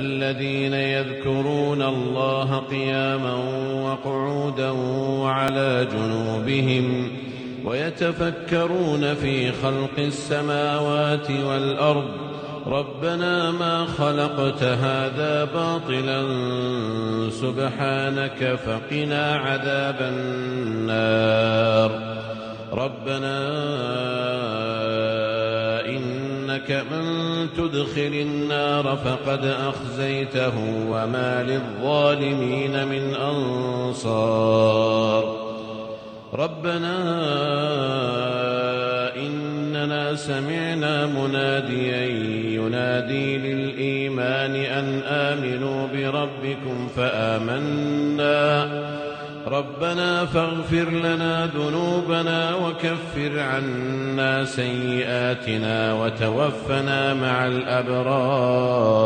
الذين يذكرون الله قياما وقعودا وعلى جنوبهم ويتفكرون في خلق السماوات والأرض ربنا ما خلقت هذا باطلا سبحانك فقنا عذاب النار ربنا إنك من تدخل النار فقد أخزيته وما للظالمين من أنصار ربنا إننا سمعنا مناديا ينادي للإيمان أن آمنوا بربكم فآمنا ربنا فاغفر لنا ذنوبنا وكفر عنا سيئاتنا وتوفنا مع الأبرار